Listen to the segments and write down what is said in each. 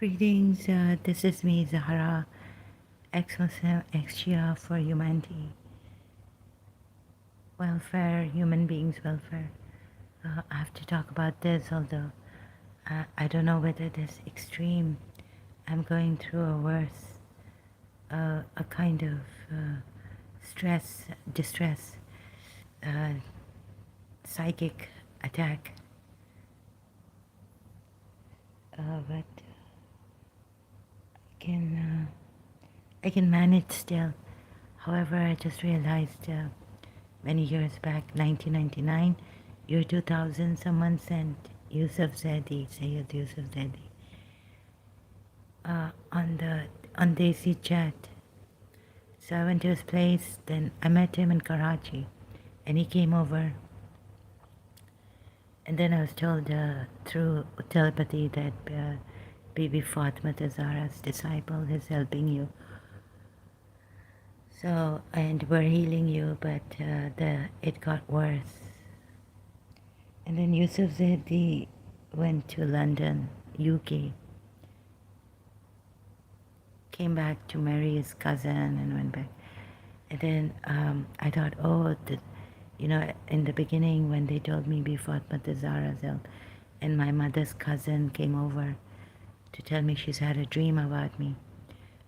Greetings, this is me, Zahara, Ex-Muslim, Ex-Shia for humanity, welfare, human beings' welfare. I have to talk about this, although I don't know whether this extreme. I'm going through a worse, a kind of stress, distress, uh, psychic attack, but can I can manage still. However, I just realized many years back, 1999, year 2000, someone sent Yusuf Zedi, Sayyid Yusuf Zedi, on Desi chat. So I went to his place. Then I met him in Karachi, and he came over. And then I was told through telepathy that Bibi Fatima Zahra's disciple is helping you. So, and we're healing you, but it got worse. And then Yusuf Zedi went to London, UK, came back to marry his cousin and went back. And then I thought, oh, in the beginning when they told me before Fatma Zahra's help, and my mother's cousin came over to tell me she's had a dream about me.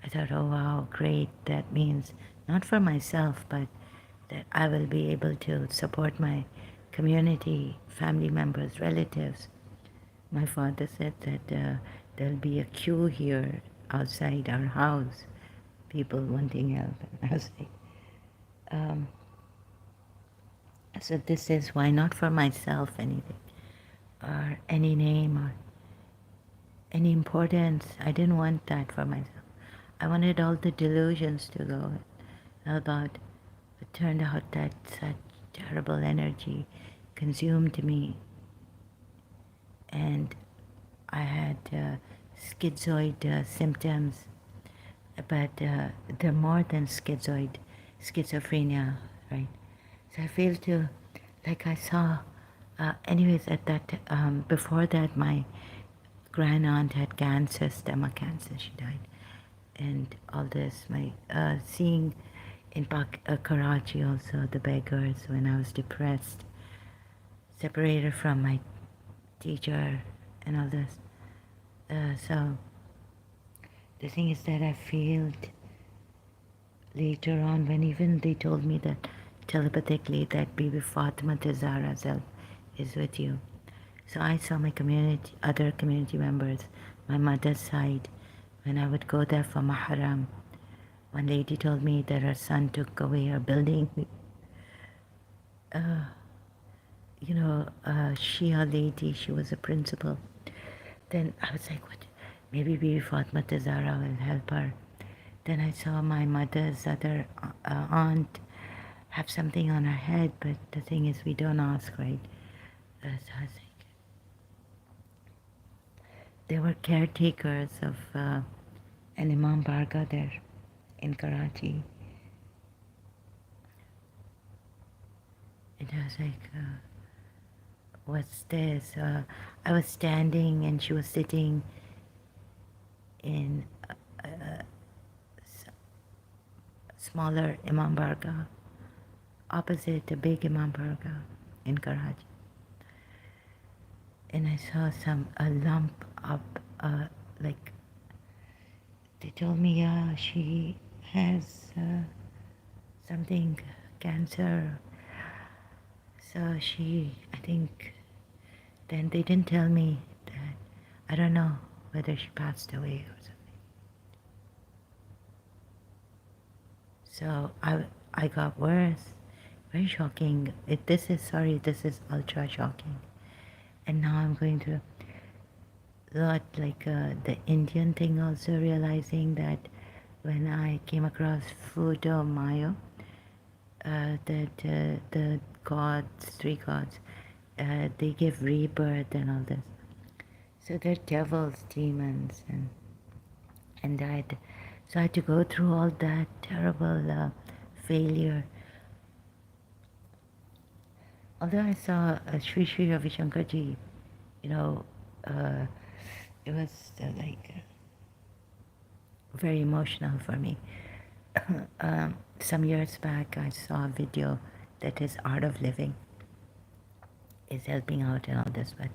I thought, oh wow, great, that means not for myself, but that I will be able to support my community, family members, relatives. My father said that there'll be a queue here outside our house, people wanting help. And I was like, so this is why not for myself anything, or any name, or any importance. I didn't want that for myself. I wanted all the delusions to go about. It turned out that such terrible energy consumed me, and I had schizoid symptoms, but they're more than schizoid, schizophrenia, right? So I feel to, like I saw, anyways, at that, before that, my grand aunt had cancer, stomach cancer, she died. And all this, my seeing in Karachi also the beggars when I was depressed, separated from my teacher and all this. So the thing is that I feel later on when even they told me that telepathically that Bibi Fatima Zahra's help is with you. So I saw my community, other community members, my mother's side, when I would go there for Mahram. One lady told me that her son took away her building. Shia lady, she was a principal. Then I was like, what? Maybe Bibi Fatma Zahra will help her. Then I saw my mother's other aunt have something on her head, but the thing is, we don't ask, right? So I was like, they were caretakers of an Imam Barga there in Karachi. And I was like, what's this? I was standing and she was sitting in a smaller Imam Barga, opposite a big Imam Barga in Karachi. And I saw a lump up, like, they told me, yeah, she has something, cancer. So I think, then they didn't tell me that, I don't know whether she passed away or something. So I got worse, very shocking. This is ultra shocking. And now I'm going to lot like the Indian thing, also realizing that when I came across Fudo Mayo, that the gods, three gods, they give rebirth and all this. So they're devils, demons, and died. So I had to go through all that terrible failure. Although I saw Sri Sri Ravi Shankarji, it was like very emotional for me. Some years back, I saw a video that is Art of Living is helping out and all this, but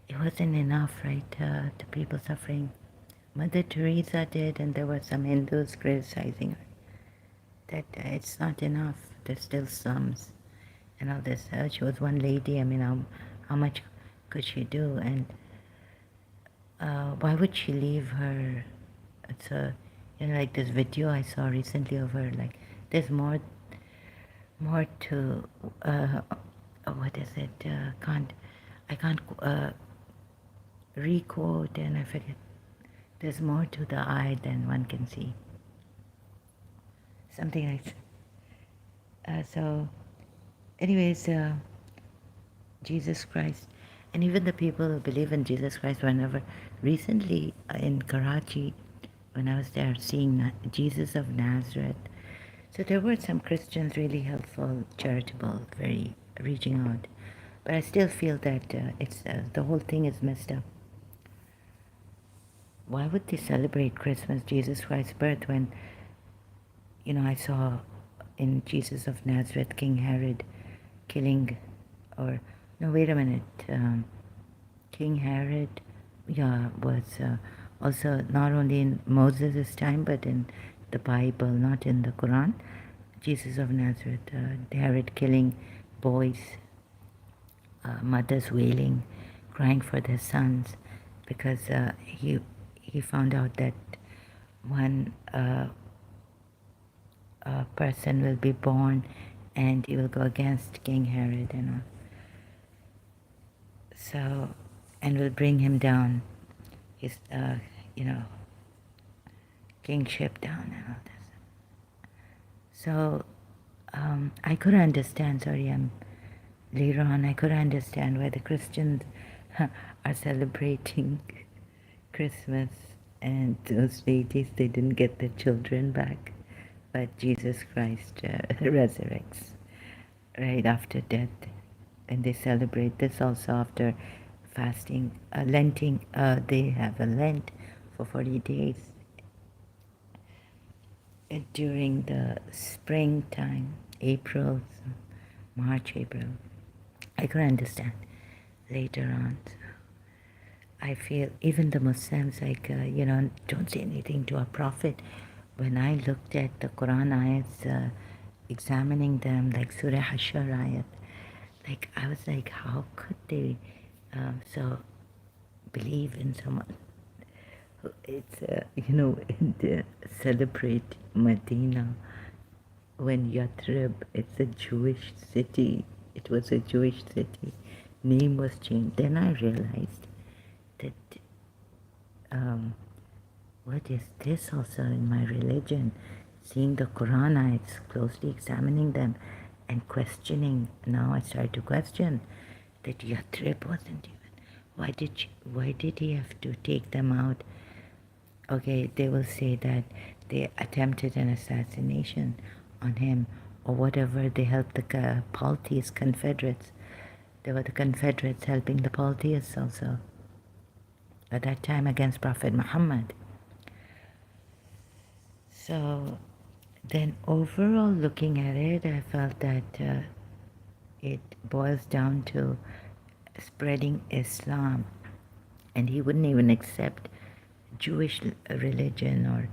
it wasn't enough, right? To people suffering. Mother Teresa did, and there were some Hindus criticizing her that it's not enough. There's still slums and all this. She was one lady. I mean, how much could she do? And why would she leave her? It's a, like this video I saw recently of her. Like, there's more to what is it? I can't requote, and I forget. There's more to the eye than one can see. Something like that. So, anyways, Jesus Christ, and even the people who believe in Jesus Christ, whenever recently in Karachi, when I was there seeing Jesus of Nazareth, so there were some Christians really helpful, charitable, very reaching out, but I still feel that it's the whole thing is messed up. Why would they celebrate Christmas, Jesus Christ's birth, when, I saw in Jesus of Nazareth, King Herod killing, or, no, wait a minute, King Herod, was also not only in Moses' time, but in the Bible, not in the Quran. Jesus of Nazareth, Herod killing boys, mothers wailing, crying for their sons, because he found out that one person will be born, and he will go against King Herod and all. So, and will bring him down, his kingship down and all this. So I could understand. Sorry, later on. I could understand why the Christians are celebrating Christmas, and those ladies, they didn't get their children back, but Jesus Christ resurrects right after death, and they celebrate this also after fasting, Lenting. They have a Lent for 40 days during the springtime, April, March, April. I could understand later on. So I feel even the Muslims, like, don't say anything to a prophet. When I looked at the Quran ayats, examining them, like Surah Ashari ayat, like, I was like, how could they so believe in someone? It's, celebrate Medina when Yathrib, it's a Jewish city. It was a Jewish city. Name was changed. Then I realized that what is this also in my religion? Seeing the Quran ayats, closely examining them and questioning. Now I start to question that Yathrib wasn't even. Why did he have to take them out? Okay, they will say that they attempted an assassination on him or whatever. They helped the Paltis, Confederates. They were the Confederates helping the Paltis also at that time against Prophet Muhammad. So then overall looking at it, I felt that it boils down to spreading Islam, and he wouldn't even accept Jewish religion or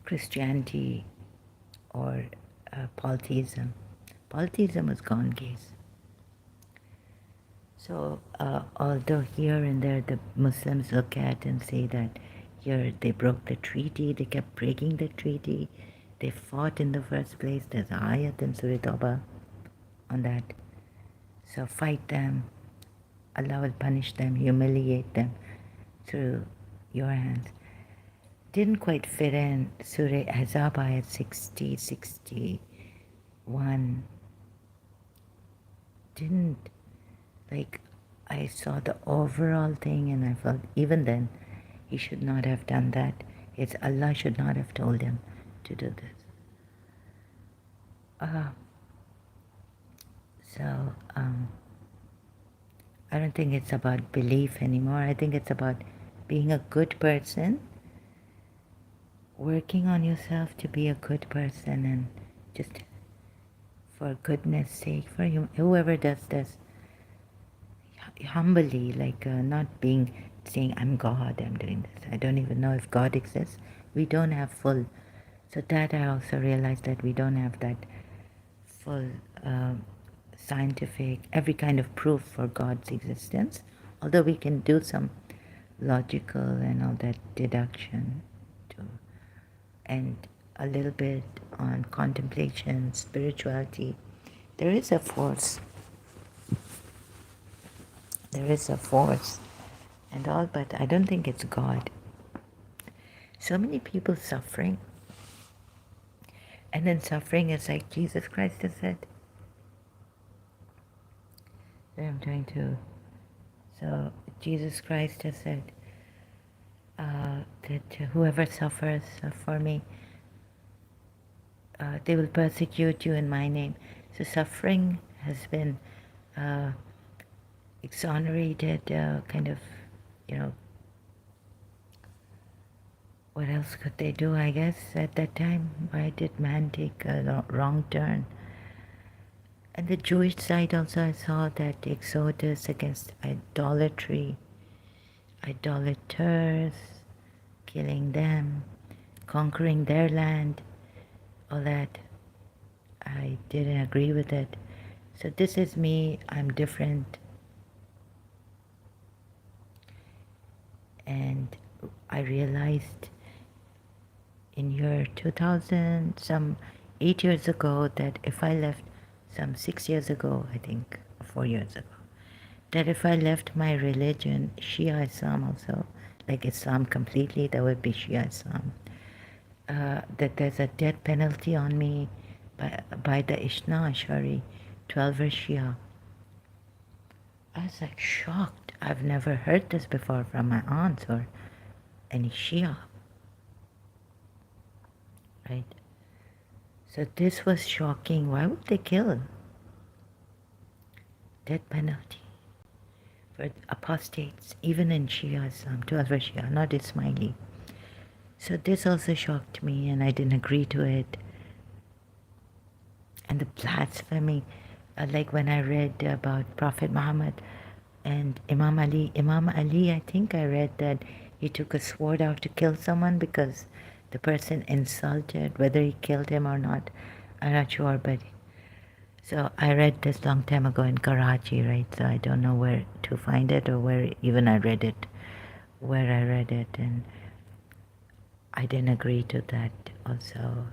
Christianity or polytheism. Polytheism was gone case. So although here and there the Muslims look at and say that here they broke the treaty, they kept breaking the treaty, they fought in the first place. There's a ayat in Surah Tawbah on that. So fight them, Allah will punish them, humiliate them through your hands. Didn't quite fit in Surah Ahzab ayat 60, 61. Didn't, like, I saw the overall thing and I felt even then he should not have done that. It's Allah should not have told him to do this. So I don't think it's about belief anymore. I think it's about being a good person working on yourself to be a good person and just for goodness sake, for whoever does this, humbly, like not saying, I'm God, I'm doing this. I don't even know if God exists. We don't have full. So that I also realized that we don't have that full scientific, every kind of proof for God's existence. Although we can do some logical and all that deduction too, and a little bit on contemplation, spirituality. There is a force. There is a force and all, but I don't think it's God. So many people suffering, and then suffering is like Jesus Christ has said. I'm trying to. So Jesus Christ has said that whoever suffers for me, they will persecute you in my name. So suffering has been exonerated, kind of, you know, what else could they do, I guess, at that time? Why did man take a wrong turn? And the Jewish side also, I saw that exodus against idolatry, idolaters, killing them, conquering their land, all that. I didn't agree with it. So this is me, I'm different. And I realized in year 2000, some 8 years ago, that if I left, some 6 years ago, I think, 4 years ago, that if I left my religion, Shia Islam also, like Islam completely, that would be Shia Islam, that there's a death penalty on me by the Ishna Ashari, 12-verse Shia. I was like shocked. I've never heard this before from my aunts or any Shia. Right? So this was shocking. Why would they kill? Death penalty for apostates, even in Shia Islam, 12-verse Shia, not Ismaili. So this also shocked me, and I didn't agree to it. And the blasphemy, like when I read about Prophet Muhammad and Imam Ali, I think I read that he took a sword out to kill someone because the person insulted, whether he killed him or not, I'm not sure, but so I read this long time ago in Karachi, right? So I don't know where to find it or where even I read it, and I didn't agree to that also.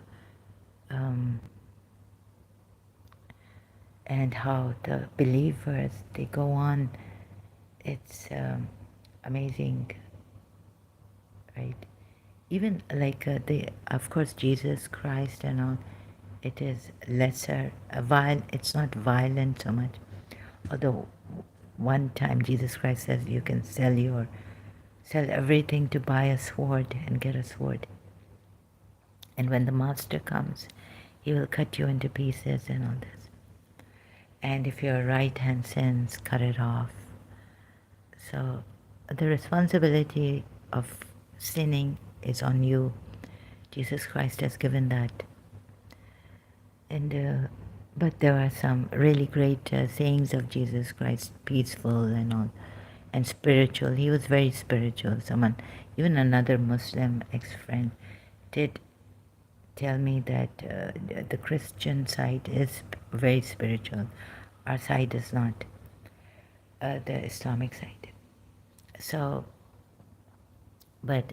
And how the believers, they go on, it's amazing, right? Even like of course, Jesus Christ and all, it is lesser, it's not violent so much. Although one time Jesus Christ says you can sell everything to buy a sword and get a sword. And when the master comes, he will cut you into pieces and all this. And if your right hand sins, cut it off. So the responsibility of sinning is on you. Jesus Christ has given that. And but there are some really great sayings of Jesus Christ, peaceful and all, and spiritual. He was very spiritual. Even another Muslim ex-friend did tell me that the Christian side is very spiritual. Our side is not, the Islamic side. So, but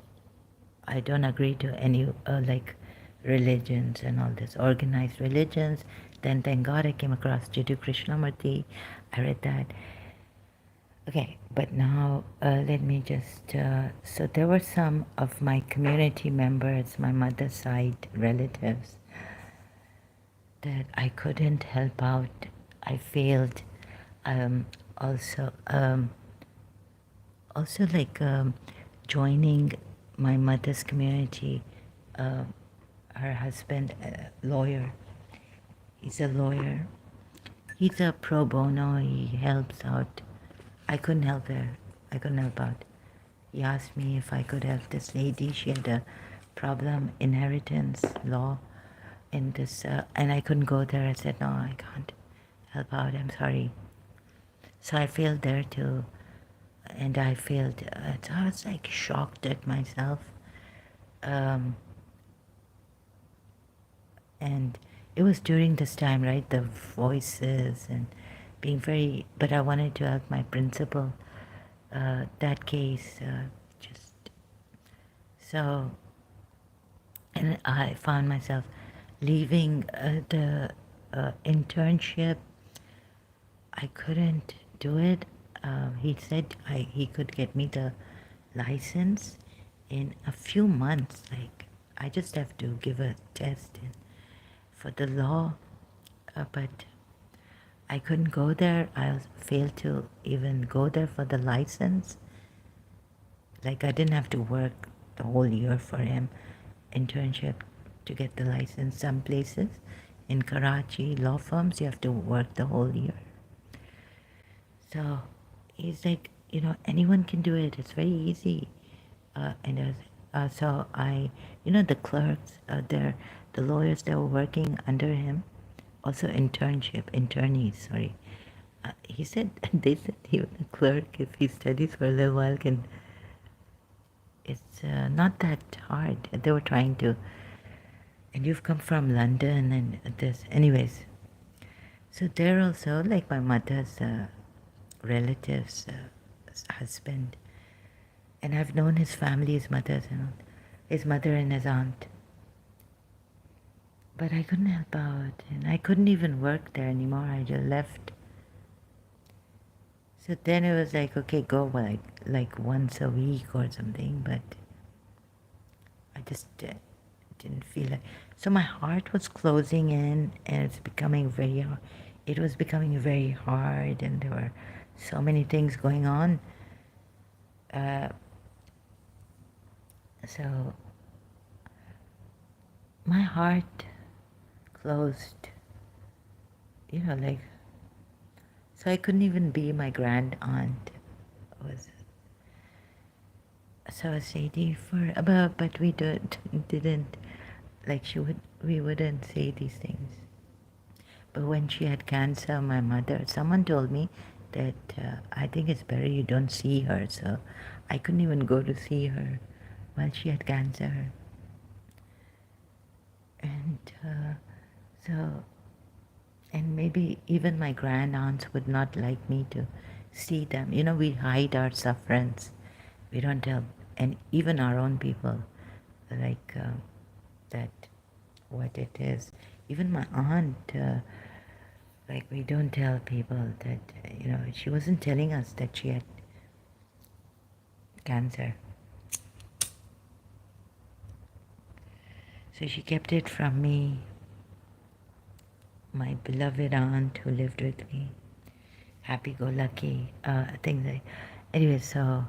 I don't agree to any like religions and all this, organized religions. Then thank God I came across Jiddu Krishnamurti. I read that. Okay, but now let me just, so there were some of my community members, my mother's side relatives, that I couldn't help out. I failed. Also, like joining my mother's community. Her husband, lawyer. He's a lawyer. He's a pro bono. He helps out. I couldn't help her. I couldn't help out. He asked me if I could help this lady. She had a problem, inheritance law in this, and I couldn't go there. I said, no, I can't help out. I'm sorry. So I failed there too, and I failed. So I was like shocked at myself, um, and it was during this time, right? The voices and being very. But I wanted to help my principal. That case, just so, and I found myself leaving the internship. I couldn't do it. He said he could get me the license in a few months. Like, I just have to give a test for the law, but I couldn't go there. I failed to even go there for the license. Like, I didn't have to work the whole year for him, internship, to get the license. Some places in Karachi, law firms, you have to work the whole year. So he's like, anyone can do it. It's very easy. So the clerks, the lawyers that were working under him, also internees, sorry. He said, they said even a clerk, if he studies for a little while, it's not that hard. They were trying to, and you've come from London and this, anyways. So they're also like my mother's relatives, husband, and I've known his family, his mother and his aunt. But I couldn't help out, and I couldn't even work there anymore. I just left. So then it was like, okay, go like once a week or something. But I just didn't feel like. So my heart was closing in, and it's becoming very. It was becoming very hard, and there were so many things going on. So my heart closed, like, so I couldn't even be my grand aunt. Was so a Sadie for about, but we didn't like we wouldn't say these things. But when she had cancer, my mother, someone told me that I think it's better you don't see her. So I couldn't even go to see her while she had cancer. And so, and maybe even my grand aunts would not like me to see them. We hide our sufferance. We don't tell, and even our own people, like that, what it is. Even my aunt, like, we don't tell people that, she wasn't telling us that she had cancer. So she kept it from me, my beloved aunt who lived with me, happy-go-lucky, things like. Anyway, so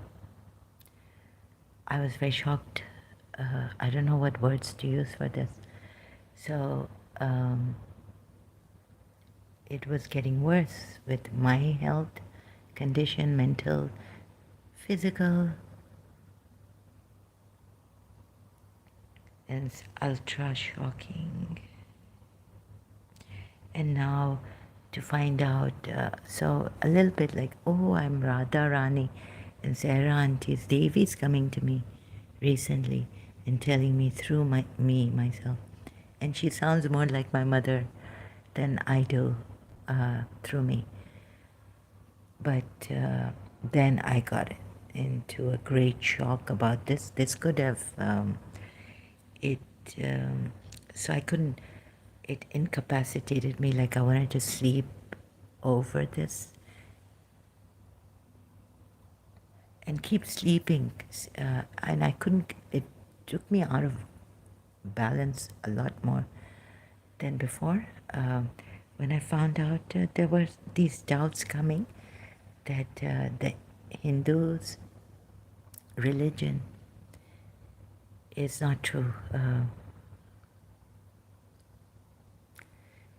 I was very shocked. I don't know what words to use for this. So it was getting worse with my health condition, mental, physical, and it's ultra shocking. And now to find out, so a little bit like, oh, I'm Radha Rani, and Sarah Auntie's Devi's coming to me recently and telling me through myself. And she sounds more like my mother than I do through me. But then I got into a great shock about this. This could have, so I couldn't, it incapacitated me, like I wanted to sleep over this and keep sleeping. And I couldn't, it took me out of balance a lot more than before. When I found out there were these doubts coming that the Hindus' religion is not true.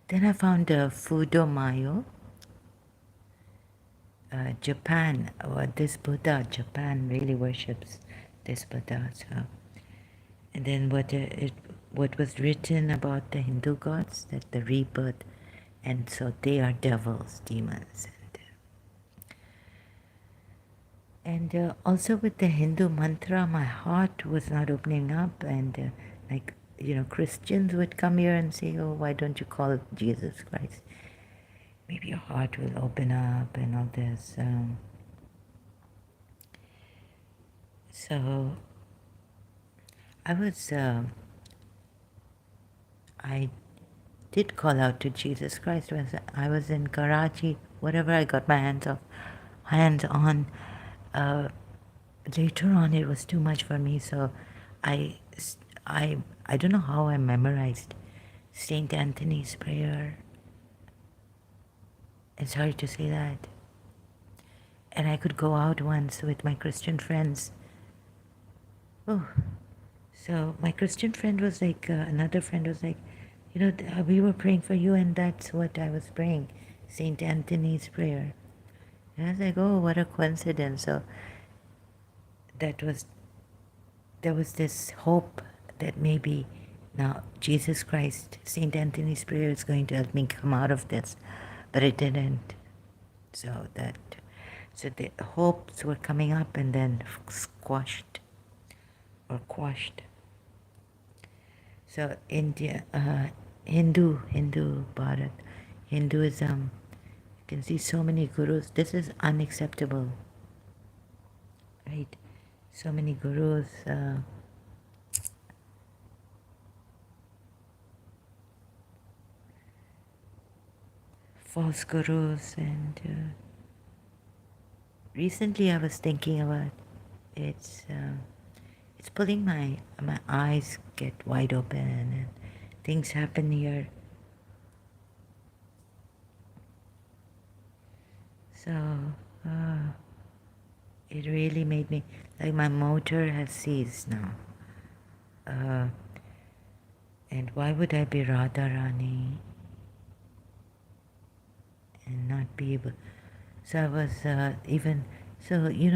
Then I found Fudomayo, Japan, or this Buddha. Japan really worships this Buddha. So And then what was written about the Hindu gods, that the rebirth, and so they are devils, demons. And also with the Hindu mantra, my heart was not opening up, and like, Christians would come here and say, "Oh, why don't you call it Jesus Christ? Maybe your heart will open up," and all this. So I was, I did call out to Jesus Christ when I was in Karachi. Whatever I got my hands on. Later on, it was too much for me, so I, I don't know how I memorized Saint Anthony's prayer. And sorry to say that. And I could go out once with my Christian friends. Oh, so my Christian friend was like, another friend was like, we were praying for you, and that's what I was praying, Saint Anthony's prayer. And I was like, oh, what a coincidence. So that was there was this hope that maybe now Jesus Christ, Saint Anthony's prayer is going to help me come out of this, but it didn't. So the hopes were coming up and then squashed or quashed. So India, Hindu Bharat, Hinduism, you can see so many gurus. This is unacceptable, right? So many gurus. False gurus, and recently I was thinking about it's pulling my eyes get wide open, and things happen here. So it really made me, like, my motor has ceased now. And why would I be Radharani and not be able? So I was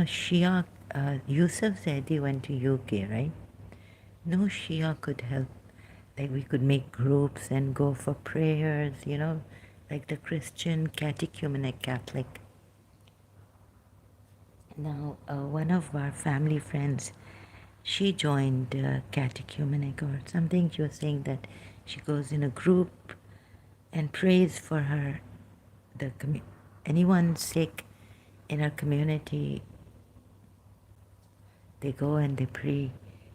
Shia, Yusuf said he went to UK, right? No Shia could help. Like, we could make groups and go for prayers, like the Christian catechumenic Catholic. Now, one of our family friends, she joined catechumenic or something. She was saying that she goes in a group and prays for her, anyone sick in our community. They go and they pray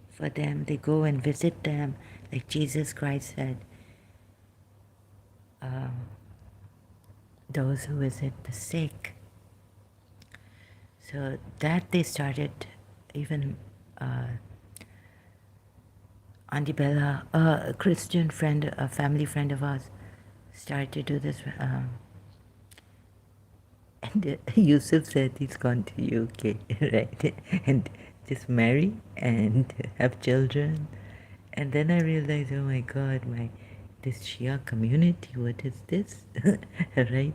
for them. They go and visit them, like Jesus Christ said. Those who visit the sick. So that they started, even Auntie Bella, a Christian friend, a family friend of ours, started to do this. And Yusuf said he's gone to UK, right? And just marry and have children. And then I realized, oh my God, this Shia community, what is this? Right?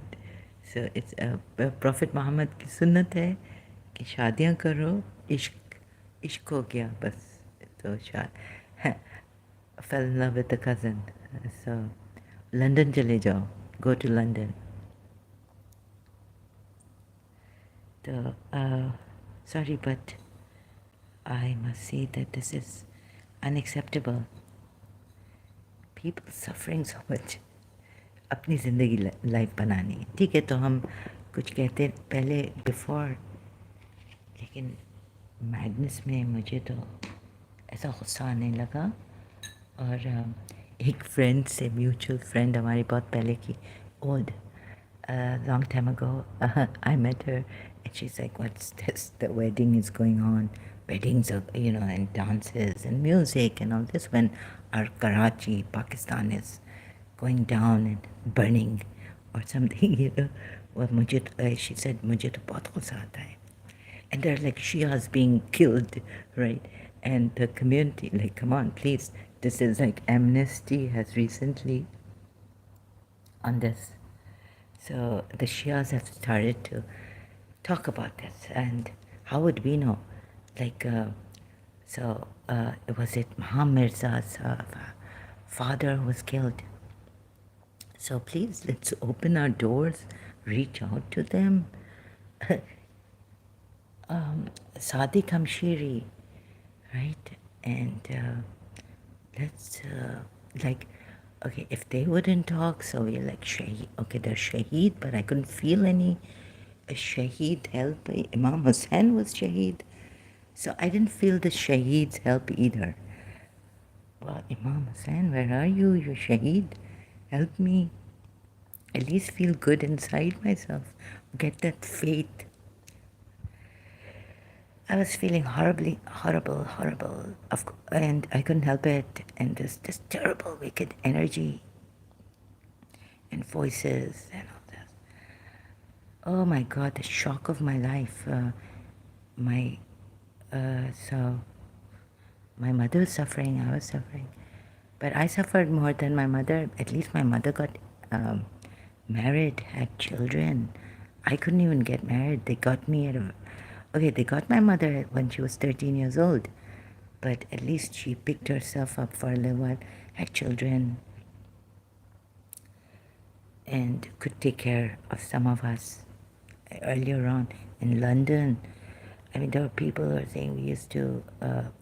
So it's Prophet Muhammad की सुन्नत है कि शादियाँ करो, इश्क हो गया बस. तो fell in love with a cousin. So London चले जाओ, go to London. So sorry, but I must say that this is unacceptable. People suffering so much. अपनी ज़िंदगी लाइफ बनानी, ठीक है, तो हम कुछ कहते पहले बिफोर, लेकिन मैडनेस में मुझे तो ऐसा गुस्सा आने लगा. और एक फ्रेंड से, म्यूचुअल फ्रेंड हमारी बहुत पहले की, old, long time ago, I met her and she's like, what's this? The wedding is going on. Weddings are, and dances and music and all this, when our Karachi, Pakistan is going down and burning or something, Well, she said, मुझे तो बहुत गुस्सा आता है. And they're like Shias being killed, right? And the community, like, come on, please. This is like Amnesty has recently on this. So the Shias have started to talk about this. And how would we know? Like, So was it Muhammad Mirza's father who was killed? So please, let's open our doors, reach out to them. Sadiq Hamshiri, right? And let's, like, okay, if they wouldn't talk, so we're like, Shaheed, okay, they're Shaheed, but I couldn't feel any Shaheed help. Imam Hussain was Shaheed. So I didn't feel the Shaheed's help either. Well, Imam Hussain, where are you? You Shaheed? Help me. At least feel good inside myself. Get that faith. I was feeling horribly, horrible, and I couldn't help it. And this terrible, wicked energy and voices and all that. Oh my God, the shock of my life. My so my mother was suffering. I was suffering, but I suffered more than my mother. At least my mother got married, had children. I couldn't even get married. They got me at a okay. They got my mother when she was 13 years old, but at least she picked herself up for a little while, had children, and could take care of some of us. Earlier on in London, I mean, there were people who were saying we used to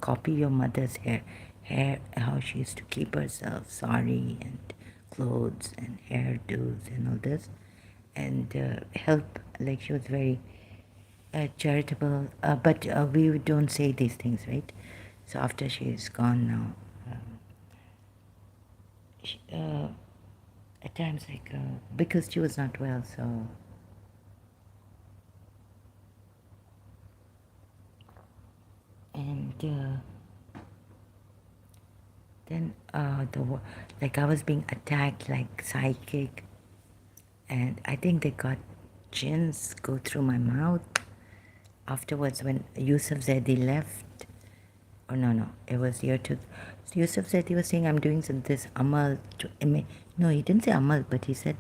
copy your mother's hair, how she used to keep herself, sari and clothes and hairdos and all this, and help. Like she was very charitable, but we don't say these things, right? So after she's gone now, she, at times like because she was not well, so. And then like I was being attacked like psychic, and I think they got jinns go through my mouth. Afterwards, when Yusuf Zedi left, or no, it was year two. Yusuf Zedi was saying I'm doing this amal to no, he didn't say amal, but he said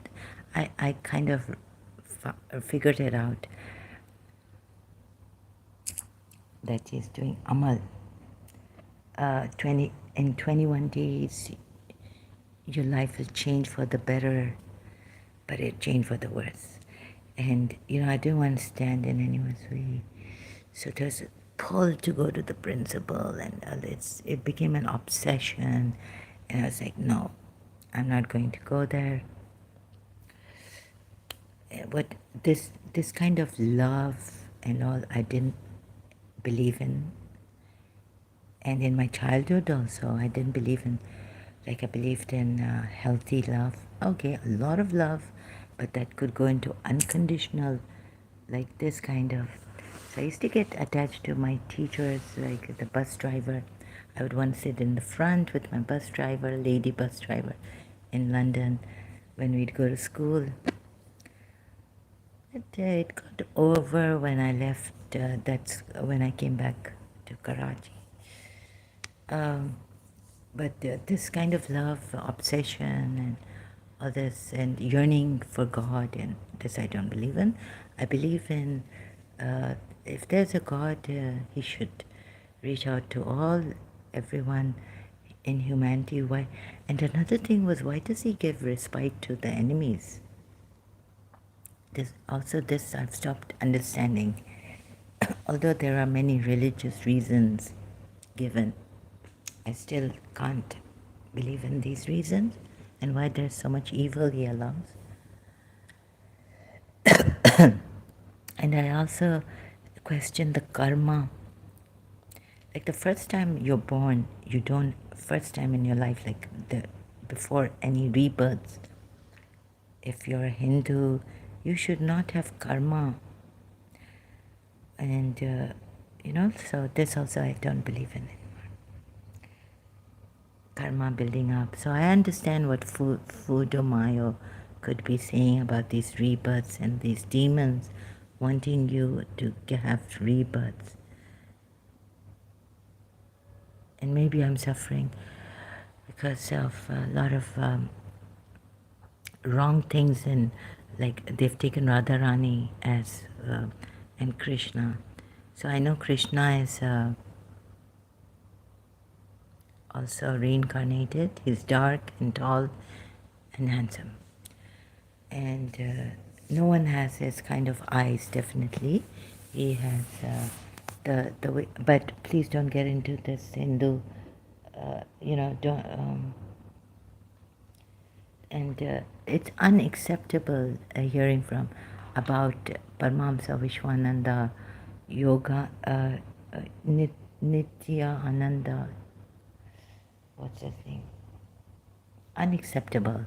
I kind of figured it out that he's doing amal. 21 days, your life will change for the better, but it changed for the worse. And I didn't want to stand in anyone's way. So there's a pull to go to the principal, and it became an obsession. And I was like, no, I'm not going to go there. But this kind of love and all, I didn't believe in. And in my childhood also, I didn't believe in, like I believed in healthy love. Okay, a lot of love, but that could go into unconditional, like this kind of. So I used to get attached to my teachers, like the bus driver. I would want to sit in the front with my bus driver, lady bus driver in London when we'd go to school. It got over when I left, that's when I came back to Karachi. But this kind of love, obsession, and all this, and yearning for God, and this I don't believe in. I believe in if there's a God, He should reach out to everyone in humanity. Why? And another thing was, why does He give respite to the enemies? This I've stopped understanding. Although there are many religious reasons given, I still can't believe in these reasons and why there's so much evil He allows. And I also question the karma. Like the first time you're born, first time in your life, like before any rebirths, if you're a Hindu, you should not have karma. And, so this also I don't believe in it. Karma building up. So I understand what Fudomayo could be saying about these rebirths and these demons wanting you to have rebirths. And maybe I'm suffering because of a lot of wrong things, and like they've taken Radharani as and Krishna. So I know Krishna is also reincarnated. He's dark and tall and handsome. And no one has his kind of eyes, definitely. He has the way, but please don't get into this Hindu, don't, and it's unacceptable hearing from about Paramahamsa Vishwananda Yoga, Nitya Ananda, what's his name? Unacceptable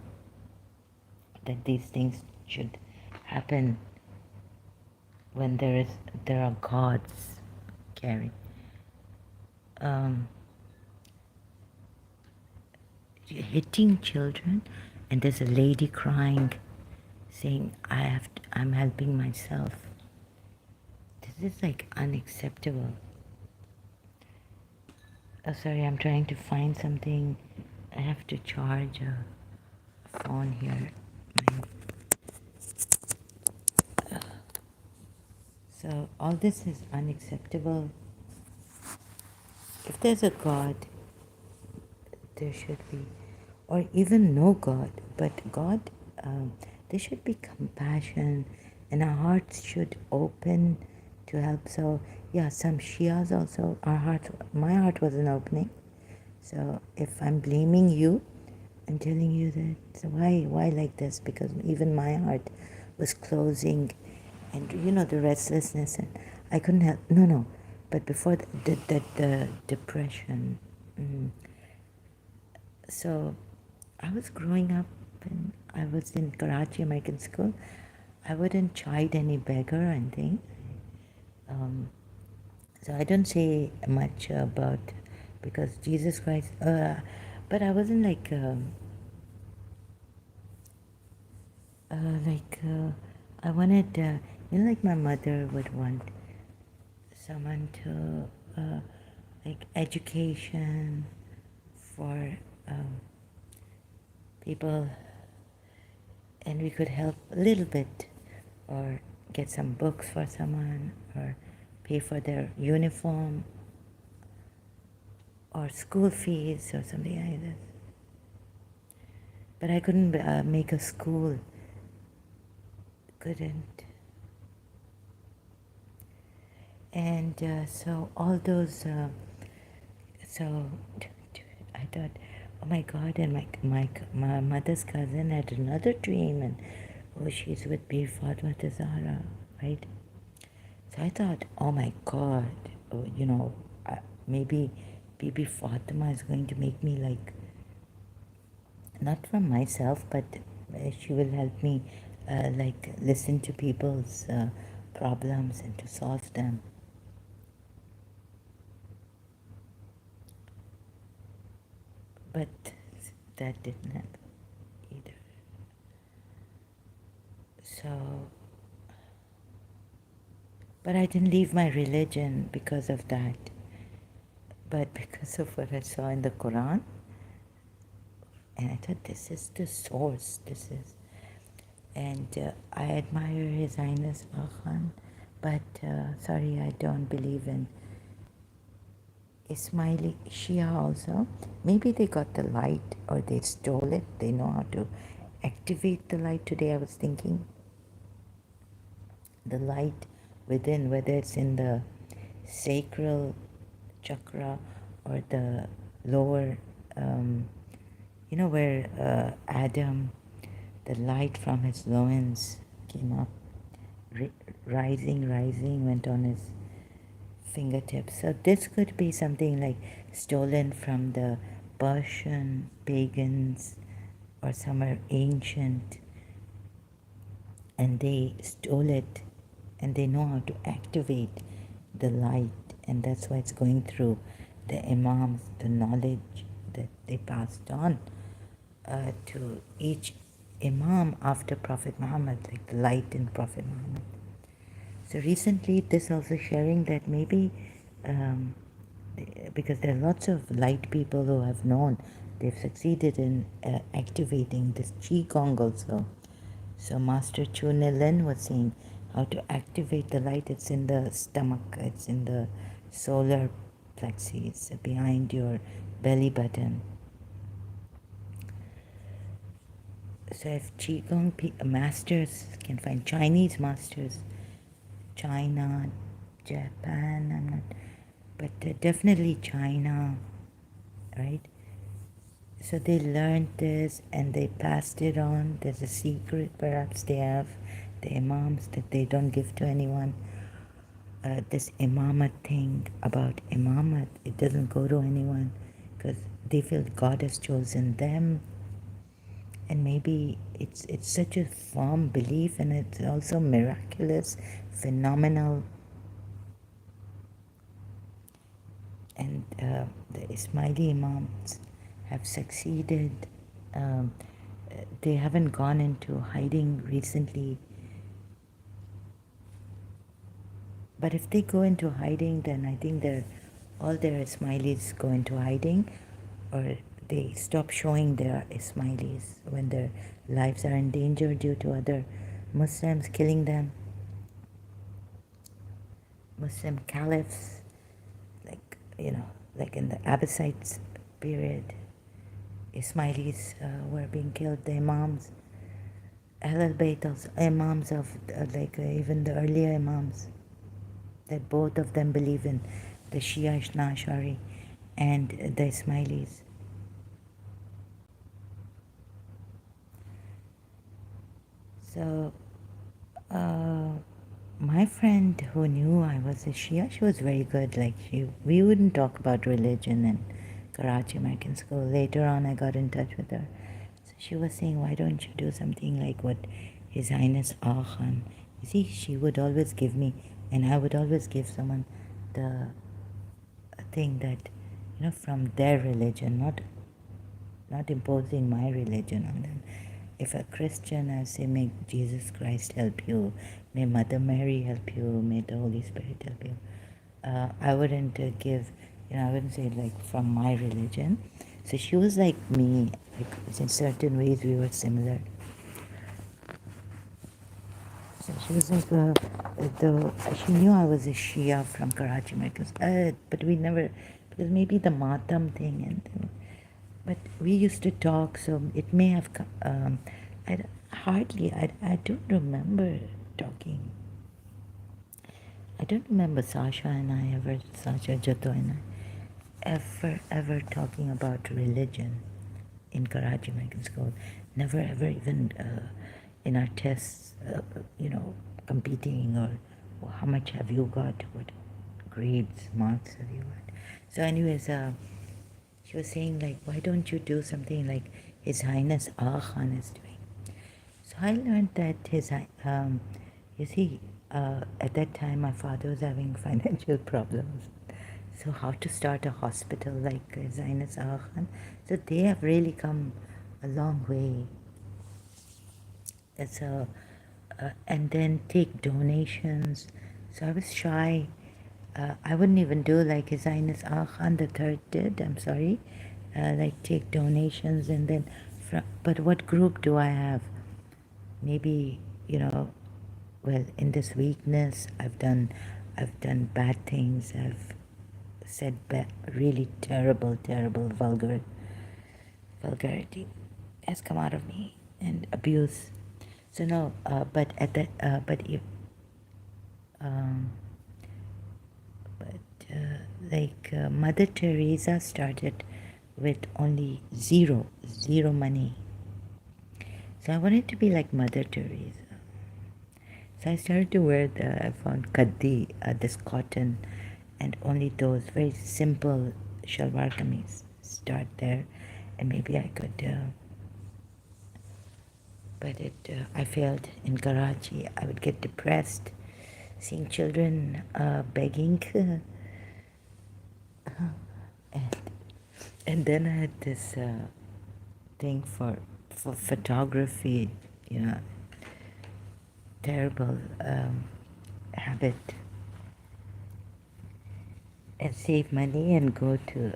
that these things should happen when there are gods carrying. Um, Hitting children, and there's a lady crying, saying, I'm helping myself. This is like unacceptable. Oh, sorry, I'm trying to find something. I have to charge a phone here. So all this is unacceptable. If there's a God, there should be, or even no God, but God, there should be compassion, and our hearts should open to help. So yeah, some Shias also, my heart wasn't opening. So if I'm blaming you, I'm telling you that, so why like this? Because even my heart was closing, and the restlessness, and I couldn't help. No, but before the depression. So I was growing up, and I was in Karachi American school. I wouldn't chide any beggar or anything. So I don't say much about, because Jesus Christ. But I wasn't I wanted, like my mother would want someone to, like education for people, and we could help a little bit, or get some books for someone, or pay for their uniform, or school fees, or something like that. But I couldn't make a school. Couldn't. And so all those, so I thought, oh my God, and my mother's cousin had another dream, and she's with Beer Fatma Zahra, right? So I thought, oh my God, maybe Bibi Fatima is going to make me like, not from myself, but she will help me listen to people's problems and to solve them. But that didn't happen either. So, but I didn't leave my religion because of that, but because of what I saw in the Quran. And I thought, this is the source, and I admire His Highness Khan, but sorry, I don't believe in Ismaili Shia also. Maybe they got the light, or they stole it. They know how to activate the light. Today I was thinking, the light within, whether it's in the sacral chakra or the lower, where Adam, the light from his loins came up, rising, went on his fingertips. So this could be something like stolen from the Persian pagans or somewhere ancient, and they stole it, and they know how to activate the light, and that's why it's going through the imams, the knowledge that they passed on to each imam after Prophet Muhammad, like the light in Prophet Muhammad. So recently, this also sharing that maybe, because there are lots of light people who have known, they've succeeded in activating this Qigong also. So Master Chu Nilen was saying how to activate the light. It's in the stomach, it's in the solar plexus, behind your belly button. So if Qigong masters can find Chinese masters, China, Japan, I'm not, but definitely China, right? So they learned this and they passed it on. There's a secret perhaps they have, the imams, that they don't give to anyone. This imamat thing about imamat, it doesn't go to anyone because they feel God has chosen them. And maybe it's such a firm belief, and it's also miraculous, phenomenal. And the Ismaili imams have succeeded. Um, they haven't gone into hiding recently. But if they go into hiding, then I think all their Ismailis go into hiding, or they stop showing their Ismailis when their lives are in danger due to other Muslims killing them. Muslim caliphs, like, like in the Abbasites period, Ismailis were being killed, the imams. Ahlul Bayt, imams of even the earlier imams, that both of them believe in the Shia, Ishna, Ashari, and the Ismailis. So, my friend who knew I was a Shia, she was very good. We wouldn't talk about religion in Karachi American School. Later on, I got in touch with her. So she was saying, why don't you do something like what His Highness Ah Khan? You see, she would always give me, and I would always give someone the thing that, from their religion, not imposing my religion on them. If a Christian, I say, may Jesus Christ help you, may Mother Mary help you, may the Holy Spirit help you. I wouldn't give, I wouldn't say like from my religion. So she was like me, like in certain ways we were similar. So she was like, she knew I was a Shia from Karachi, but we never, because maybe the Matam thing but we used to talk, so it may have come. I don't remember talking. I don't remember Sasha Jato and I, ever talking about religion in Karachi American School. Never ever even in our tests, competing or how much have you got, what grades, marks have you got. So anyways, she was saying like, why don't you do something like His Highness Ah Khan is doing? So I learned that you see, at that time my father was having financial problems. So how to start a hospital like His Highness Ah Khan? So they have really come a long way. So, and then take donations. So I was shy. I wouldn't even do like His Highness Ah Khan the Third did. I'm sorry, like take donations and then. But what group do I have? Maybe well, in this weakness, I've done bad things. I've said really terrible, vulgarity has come out of me, and abuse. So no, but at that, um, Mother Teresa started with only zero money. So I wanted to be like Mother Teresa. So I started to wear I found kaddi, this cotton, and only those very simple shalwar kameez. Start there, and maybe I could. But I failed in Karachi. I would get depressed, seeing children begging, and then I had this thing for photography, terrible habit, and save money and go to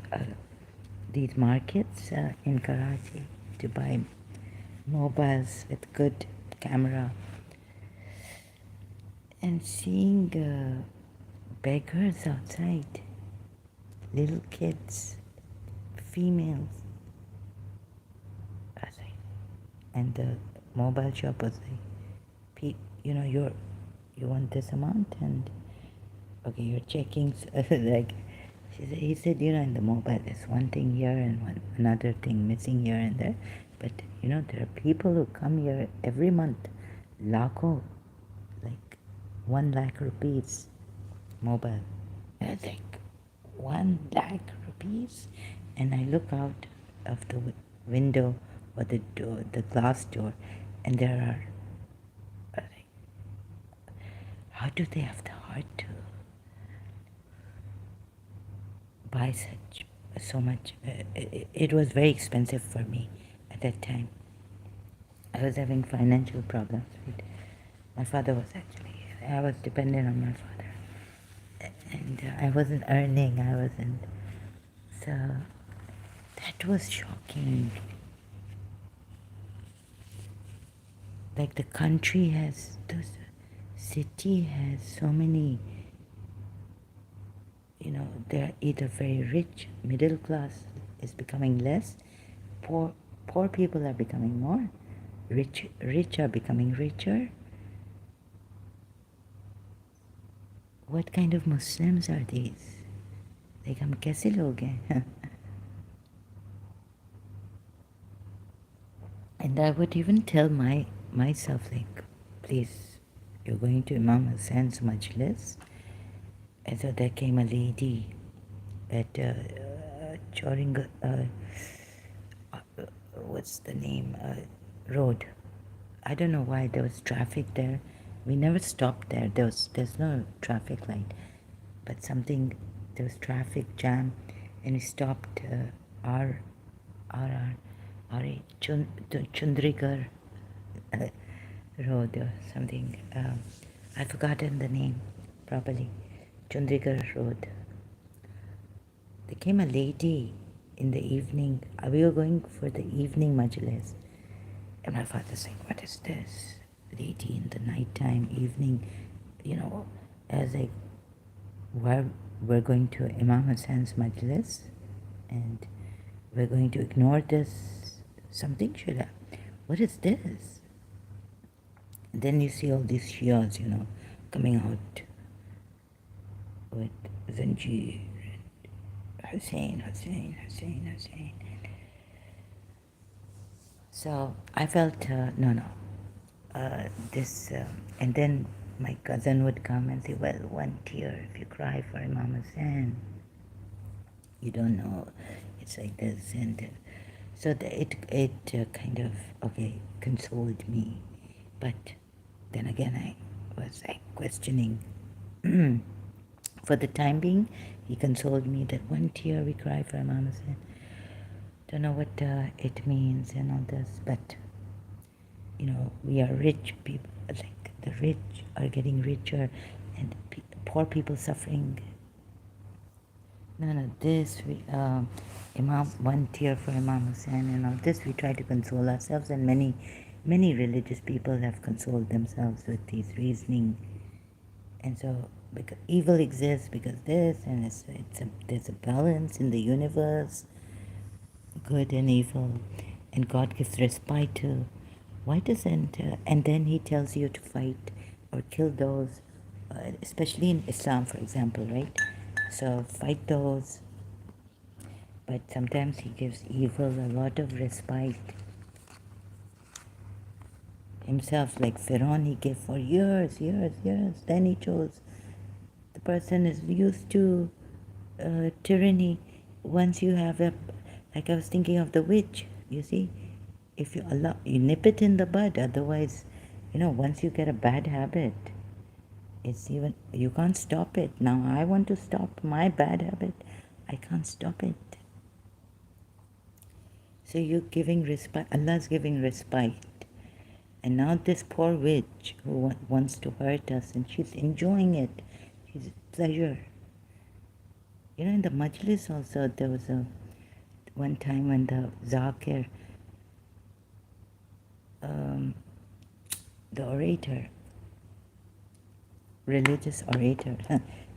these markets in Karachi to buy mobiles with good camera, and seeing beggars outside, little kids, females. I was like, and the mobile shop was like, you know, you want this amount, and okay, you're checking. Like, he said, you know, in the mobile, there's one thing here and another thing missing here and there. But, you know, there are people who come here every month, lakho, like 1 lakh rupees mobile. And I was like, 1 lakh rupees? And I look out of the window or the door, the glass door, and there are, like, how do they have the heart to buy so much? It was very expensive for me at that time. I was having financial problems. Right? My father was actually, I was dependent on my father. And I wasn't earning, I wasn't. So that was shocking. Like the country has, the city has so many, you know, they're either very rich, middle class is becoming less, poor people are becoming more, rich are becoming richer. What kind of Muslims are these? Like, हम कैसे लोग हैं? And I would even tell myself, like, please, you're going to Imam Hussein's majlis. And so there came a lady at Choring, what's the name, road. I don't know why there was traffic there. We never stopped there. There's no traffic light, but there was traffic jam, and we stopped our Chundrigar road or something. I've forgotten the name properly. Chundrigar road. There came a lady in the evening. We were going for the evening majlis. And my father's like, what is this? Lady in the nighttime, evening, you know. I was like, we're going to Imam Hussein's majlis and we're going to ignore this. Something should have. What is this? And then you see all these Shias, you know, coming out with Zanjeer, Hussein. So I felt, no. This, and then my cousin would come and say, well, 1 tear, if you cry for Imam Hussein, you don't know, it's like this. And so it kind of, okay, consoled me. But then again, I was like questioning. For the time being, he consoled me that 1 tear we cry for Imam Hussein. Don't know what it means and all this, but you know, we are rich people, like the rich are getting richer and poor people suffering. No, this, Imam, 1 tear for Imam Hussein and all this, we try to console ourselves, and many religious people have consoled themselves with these reasoning. And so, because evil exists because this, and there's a balance in the universe, good and evil, and God gives respite to. Why doesn't, and then he tells you to fight or kill those, especially in Islam, for example, right? So fight those, but sometimes he gives evil a lot of respite. Himself, like Pharaoh, he gave for years. Then he chose. The person is used to tyranny. Once you have like I was thinking of the witch, you see, if you nip it in the bud, otherwise, you know, once you get a bad habit, you can't stop it. Now I want to stop my bad habit, I can't stop it. So you're giving respite, Allah's giving respite. And now this poor witch who wants to hurt us, and she's enjoying it, she's pleasure. You know, in the majlis also, there was one time when the Zakir, the orator, religious orator,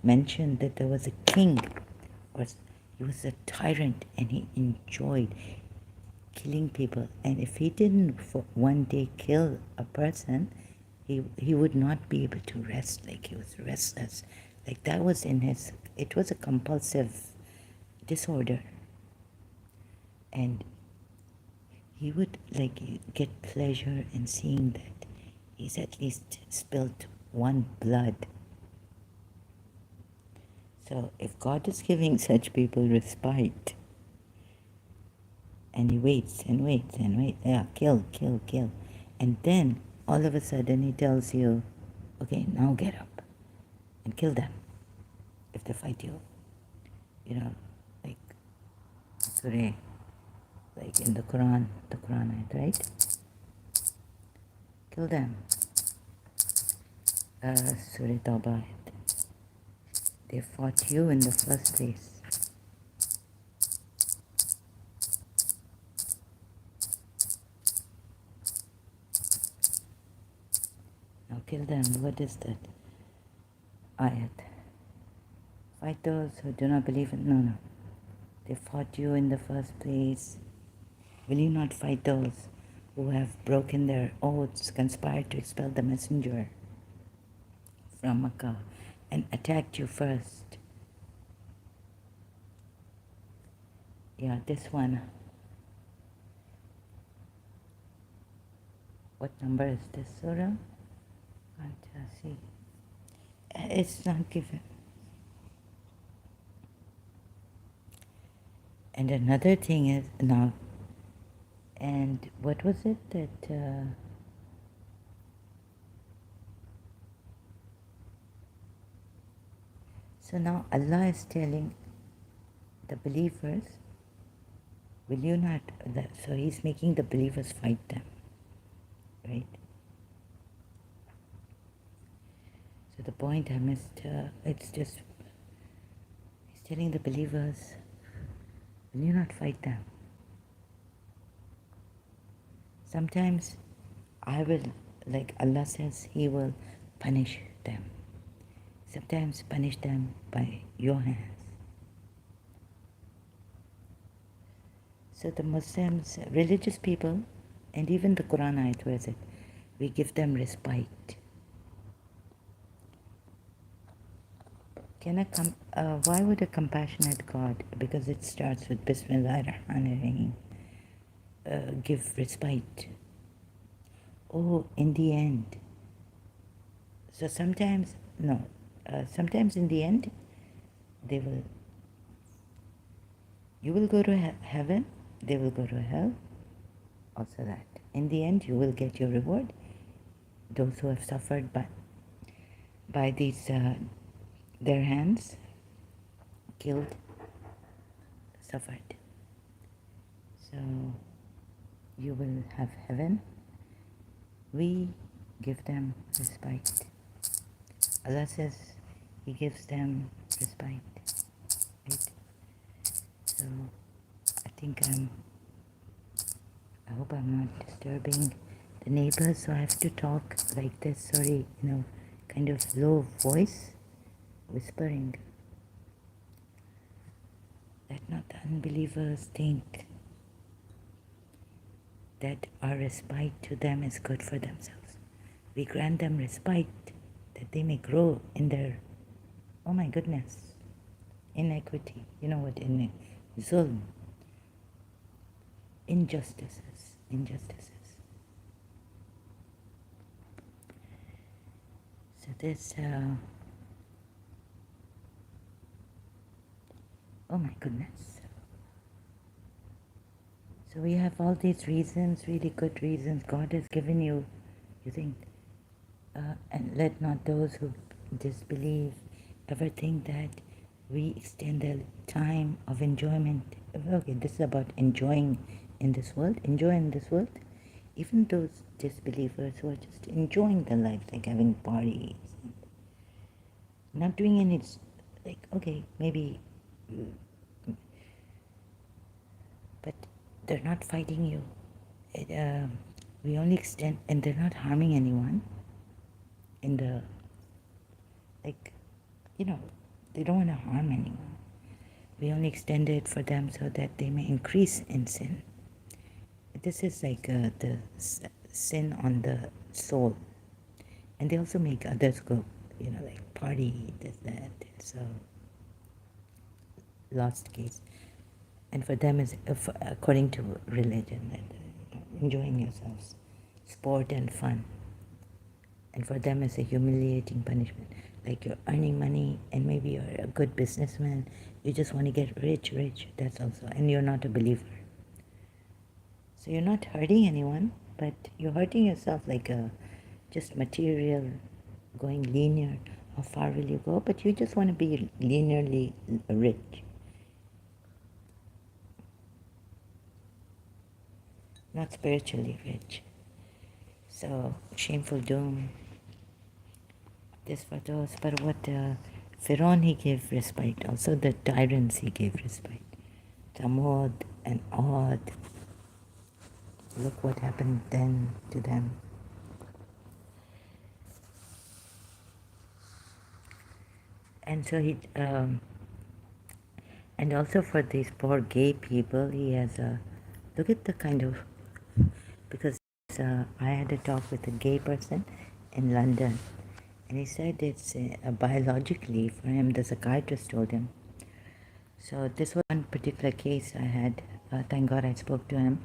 mentioned that there was a king, or He was a tyrant and he enjoyed killing people. And if he didn't for one day kill a person, he would not be able to rest. Like he was restless. Like that was in his, it was a compulsive disorder. And he would like get pleasure in seeing that he's at least spilt one blood. So if God is giving such people respite, and he waits and waits and waits, yeah, kill, kill, kill, and then all of a sudden he tells you, okay, now get up and kill them if they fight you. You know, like Surah, like in the Quran ayat, right? Kill them. Surah Tawbah ayat. They fought you in the first place. Now kill them. What is that ayat? Fight those who do not believe in. No. They fought you in the first place. Will you not fight those who have broken their oaths, conspired to expel the messenger from Makkah, and attacked you first? Yeah, this one. What number is this surah? Can't see. It's not given. And another thing is now. And what was it that? So now Allah is telling the believers, will you not? So He's making the believers fight them, right? So the point I missed, it's just, He's telling the believers, will you not fight them? Sometimes I will, like Allah says, He will punish them. Sometimes punish them by your hands. So the Muslims, religious people, and even the Quran ayat, where is it? We give them respite. Why would a compassionate God, because it starts with Bismillah ar-Rahman ar-Rahim, give respite? Oh, in the end. So sometimes, no, sometimes in the end, you will go to heaven, they will go to hell, also that. In the end, you will get your reward. Those who have suffered by these, their hands, killed, suffered. So you will have heaven. We give them respite. Allah says He gives them respite. Right? So I hope I'm not disturbing the neighbors, so I have to talk like this, sorry, kind of low voice, whispering. Let not the unbelievers think that our respite to them is good for themselves. We grant them respite that they may grow in their, oh my goodness, inequity. You know what? Zulm. Injustices. So this, oh my goodness. So we have all these reasons, really good reasons God has given you. You think, and let not those who disbelieve ever think that we extend the time of enjoyment. Okay, this is about enjoying in this world. Even those disbelievers who are just enjoying their life, like having parties, not doing any, like, okay, maybe, but they're not fighting you. We only extend, and they're not harming anyone in the, like, they don't want to harm anyone. we only extend it for them so that they may increase in sin. This is like the sin on the soul. And they also make others go, like party, this, that. It's a lost case. And for them, is according to religion, enjoying yourselves, sport and fun. And for them, it's a humiliating punishment. Like you're earning money and maybe you're a good businessman, you just want to get rich, that's also, and you're not a believer. So you're not hurting anyone, but you're hurting yourself like just material, going linear. How far will you go? But you just want to be linearly rich. Not spiritually rich. So, shameful doom. This for those. But what Pharaoh, he gave respite. Also the tyrants, he gave respite. Thamud and Od. Look what happened then to them. And so he, and also for these poor gay people, he has a, look at the kind of, because I had a talk with a gay person in London, and he said it's biologically for him, the psychiatrist told him. So this was one particular case I had, thank God I spoke to him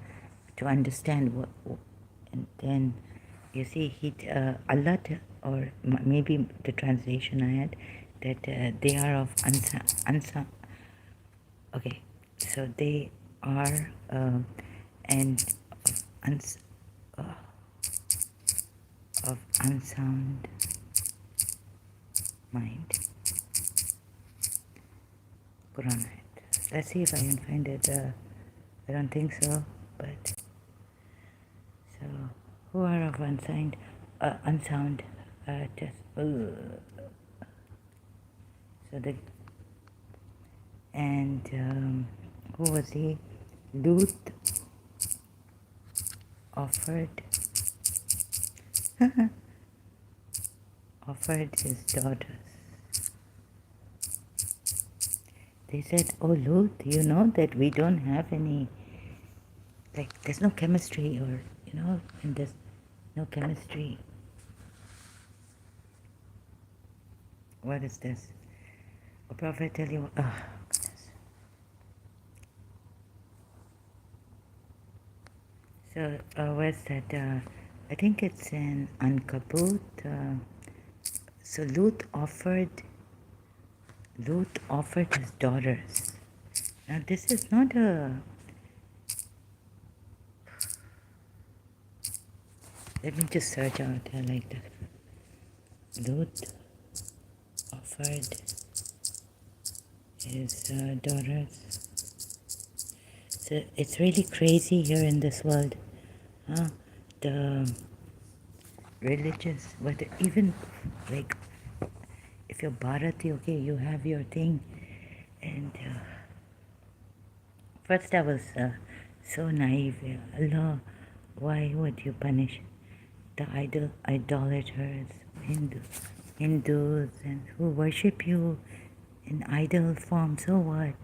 to understand what, and then you see, Allah, or maybe the translation I had, that they are of okay, so they are and uh, of unsound mind. Quran. Let's see if I can find it. I don't think so, but so who are of unsound just so the and who was he? Lut offered offered his daughters. They said, "Oh Lut, you know that we don't have any, like there's no chemistry, or and there's no chemistry." What is this? A prophet tell you, oh goodness. So where's that? I think it's in Ankabut. So Lut offered his daughters. Now this is not a. Let me just search out like that. Lut offered his daughters. So it's really crazy here in this world. The religious, but even like if you're Bharati, okay, you have your thing. And first I was so naive. Allah, why would you punish the idolaters, Hindus, and who worship you in idol form? So what?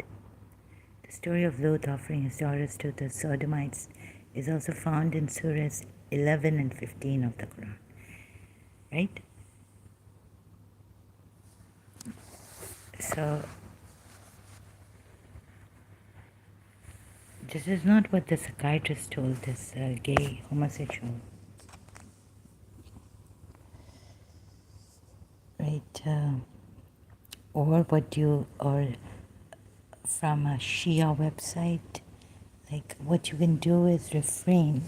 The story of Lot offering his daughters to the Sodomites is also found in Surahs 11 and 15 of the Quran. Right? So, this is not what the psychiatrist told this gay homosexual. Right? Or from a Shia website, like what you can do is refrain.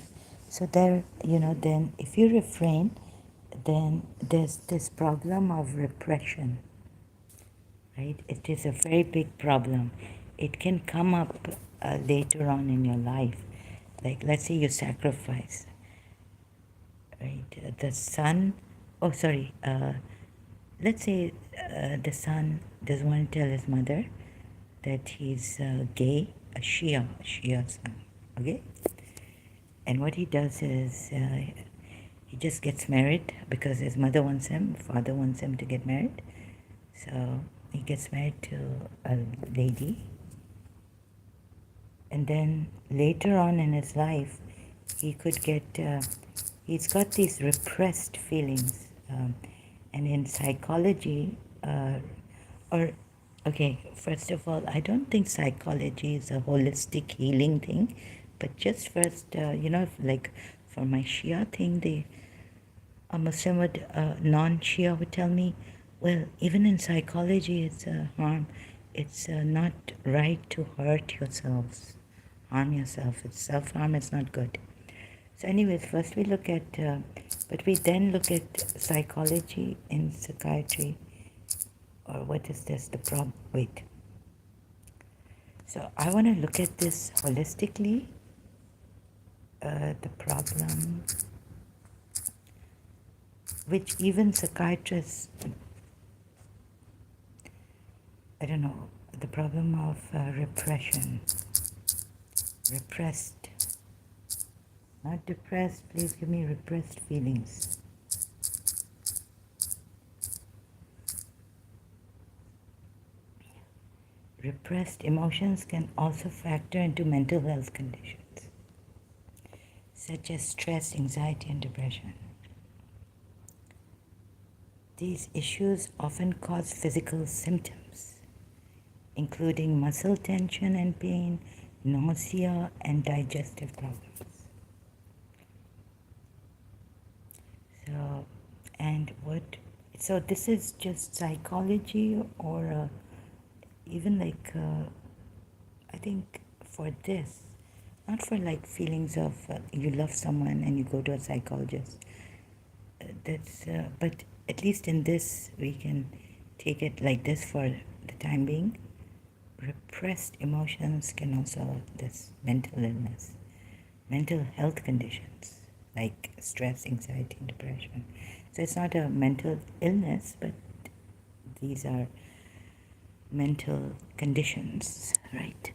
So there, then if you refrain, then there's this problem of repression, right? It is a very big problem. It can come up later on in your life. Like, let's say you sacrifice, right? The son, let's say the son doesn't want to tell his mother that he's gay, a Shia son, okay? And what he does is he just gets married because his mother wants him, father wants him to get married. So he gets married to a lady, And then later on in his life, he could get, he's got these repressed feelings. And in psychology, or, okay, first of all, I don't think psychology is a holistic healing thing, but just first, like for my Shia thing, a Muslim would, non-Shia would tell me, well, even in psychology, it's a harm. It's not right to hurt yourselves, harm yourself. It's self-harm. It's not good. So, anyways, first we look at, but we then look at psychology in psychiatry, or what is this? The problem. Wait. So I want to look at this holistically. The problem, which even psychiatrists, I don't know, the problem of repression, repressed, not depressed, please give me repressed feelings. Repressed emotions can also factor into mental health conditions, such as stress, anxiety, and depression. These issues often cause physical symptoms, including muscle tension and pain, nausea, and digestive problems. So, and what, so this is just psychology, or even like, I think for this, not for like feelings of you love someone and you go to a psychologist. But at least in this, we can take it like this for the time being. Repressed emotions can also, this mental illness, mental health conditions like stress, anxiety, and depression. So it's not a mental illness, but these are mental conditions, right?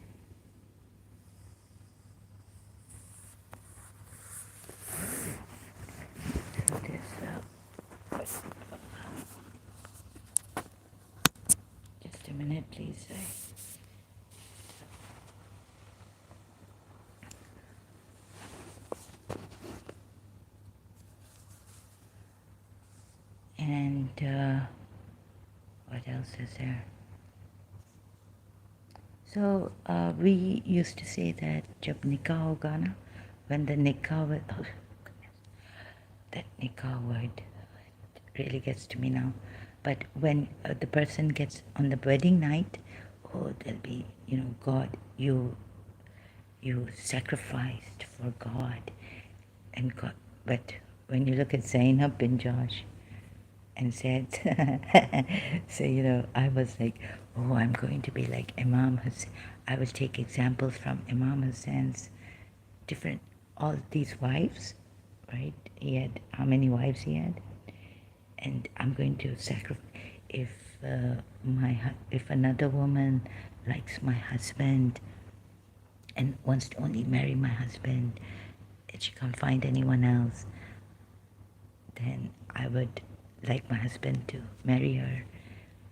So this, just a minute, please. And what else is there? So we used to say that jab nikah hoga na, when the nikah, oh, that nikah word really gets to me now. But when the person gets on the wedding night, oh, there'll be, God, you sacrificed for God, and God. But when you look at Zainab bin Josh and said, so I was like, oh, I'm going to be like Imam Hussein. I will take examples from Imam Hussein's different, all these wives, right? He had, how many wives he had? And I'm going to sacrifice. If another woman likes my husband and wants to only marry my husband, and she can't find anyone else, then I would like my husband to marry her.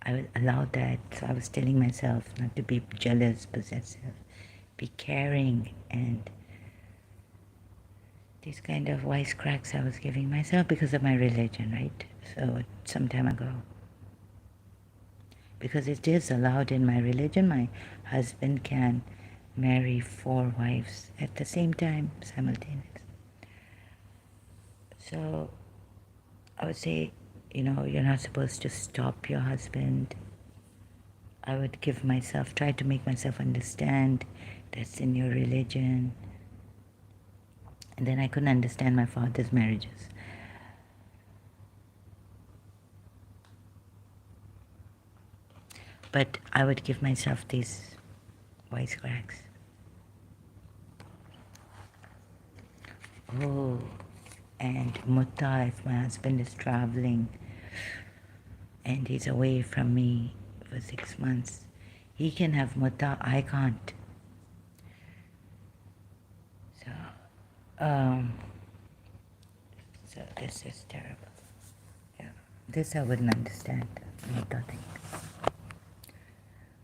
I would allow that. So I was telling myself not to be jealous, possessive, be caring, and these kind of wisecracks I was giving myself because of my religion, right? So some time ago. Because it is allowed in my religion, my husband can marry 4 wives at the same time, simultaneously. So I would say, you're not supposed to stop your husband. I would try to make myself understand that's in your religion. And then I couldn't understand my father's marriages. But I would give myself these wisecracks. Oh, and mutta, if my husband is traveling and he's away from me for 6 months, he can have mutta, I can't. So this is terrible. Yeah, this I wouldn't understand, mutta thing.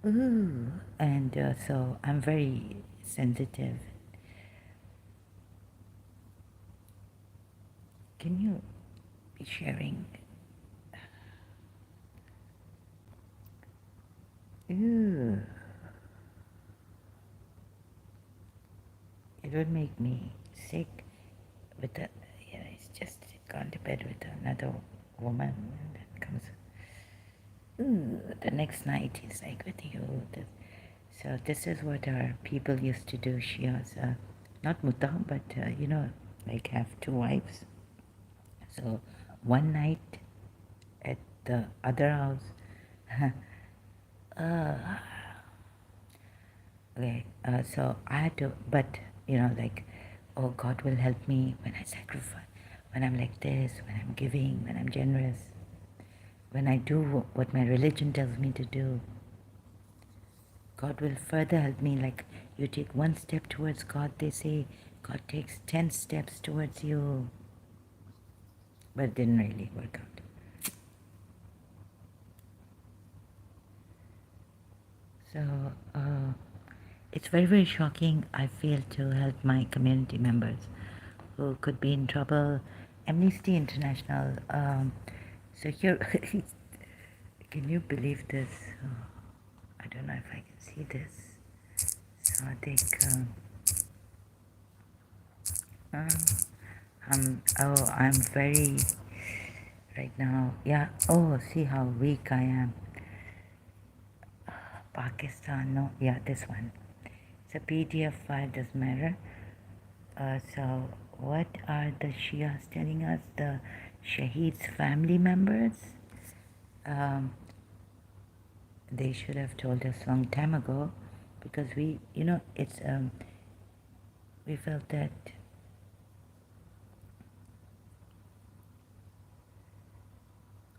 Ooh, and so I'm very sensitive. Can you be sharing? Ooh, it would make me sick with the, it's just gone to bed with another woman and then comes, ooh, the next night he's like with you. So this is what our people used to do, Shias, not muta, but like have two wives. So one night at the other house, okay, so I had to, but like, oh, God will help me when I sacrifice, when I'm like this, when I'm giving, when I'm generous, when I do what my religion tells me to do. God will further help me. Like, you take one step towards God, they say God takes 10 steps towards you. But it didn't really work out. So, it's very, very shocking, I feel, to help my community members who could be in trouble. Amnesty International. So here, can you believe this? Oh, I don't know if I can see this. So I think, I'm very, right now, yeah, oh, see how weak I am. Pakistan, no, yeah, this one. It's a PDF file, doesn't matter. So what are the Shias telling us? The Shaheed's family members? Um, they should have told us long time ago, because we, it's, we felt that,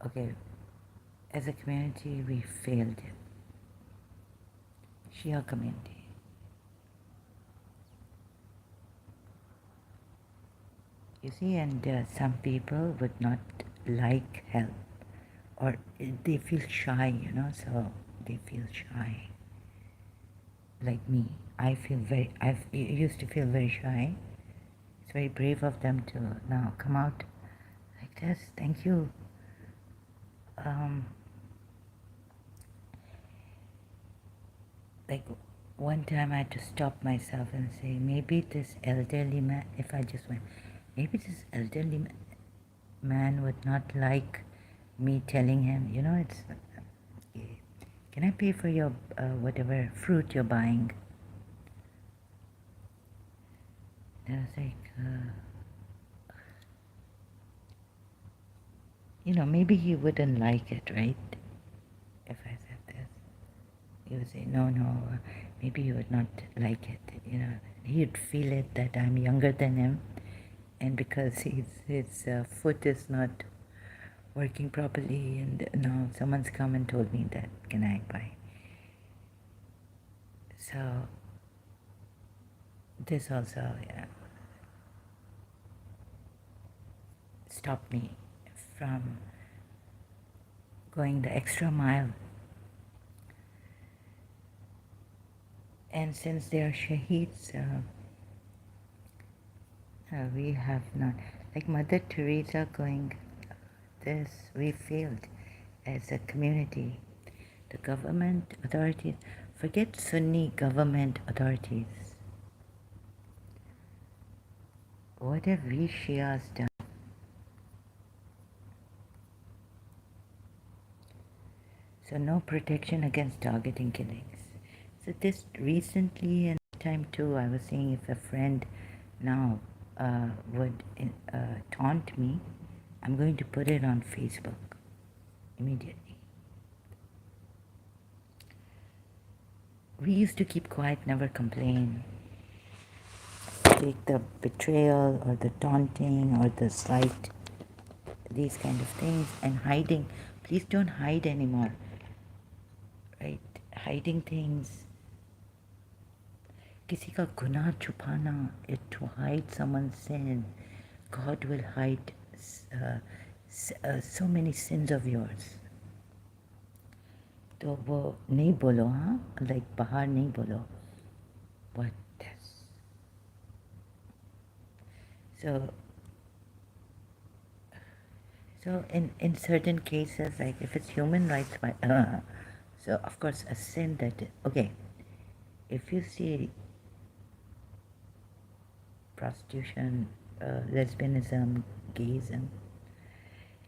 okay, as a community, we failed. Shia community. You see, and some people would not like help, or they feel shy, so they feel shy. Like me, I used to feel very shy. It's very brave of them to now come out like this. Thank you. Like one time I had to stop myself and say, maybe this elderly man, if I just went, maybe this elderly man would not like me telling him, it's, can I pay for your whatever fruit you're buying? And I was like, maybe he wouldn't like it, right? If I said this, he would say, no, maybe he would not like it, he'd feel it that I'm younger than him, and because his foot is not working properly, and now someone's come and told me that, can I buy? So this also stopped me from going the extra mile. And since they are shaheeds, we have not, like Mother Teresa going this, we failed as a community. The government authorities, forget Sunni government authorities. What have we Shias done? So no protection against targeting killings. So this recently, and time too, I was saying if a friend now would taunt me, I'm going to put it on Facebook immediately. We used to keep quiet, never complain. Take the betrayal or the taunting or the slight, these kind of things, and hiding. Please don't hide anymore, right? Hiding things. किसी का गुनाह छुपाना, to hide someone's sin. God will hide so many sins of yours. तो वो नहीं बोलो, हाँ, like बाहर नहीं बोलो. What So, so in certain cases, like if it's human rights, so of course a sin that, okay, if you see prostitution, lesbianism, gayism,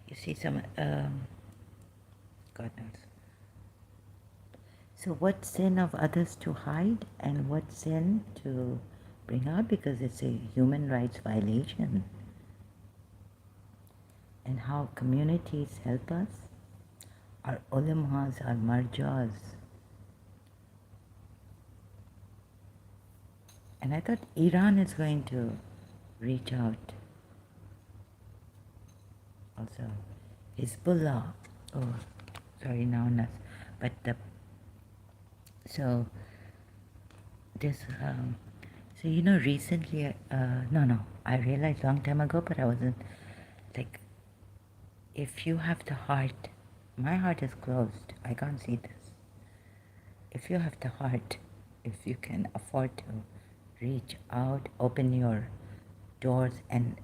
you see some, God knows. So what sin of others to hide and what sin to bring out, because it's a human rights violation, and how communities help us, our ulamas, our marjas. And I thought Iran is going to reach out also. Hezbollah, oh, sorry, now not, but so this, so recently, no, I realized long time ago, but I wasn't, like, if you have the heart, my heart is closed, I can't see this. If you have the heart, if you can afford to reach out, open your doors and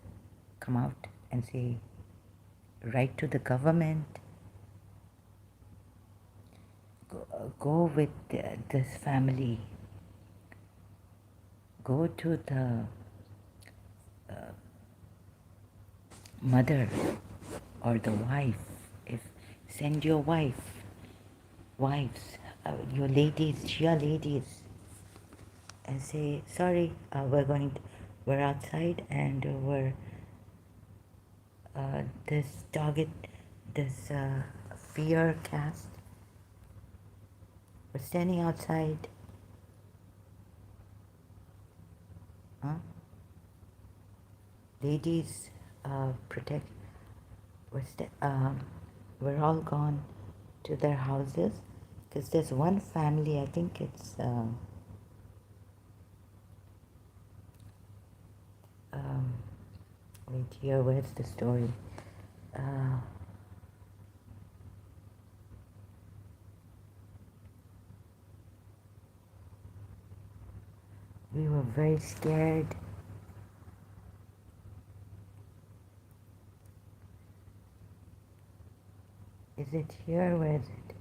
come out and say, write to the government, go with this family, go to the mother or the wife, if send your wives, your ladies, Shia ladies, and say, sorry, we're outside and this target, this fear cast, we're standing outside, huh? Ladies, protect, we're all gone to their houses, because there's one family, I think it's, wait here, where's the story? Uh, we were very scared. Is it here? Where is it?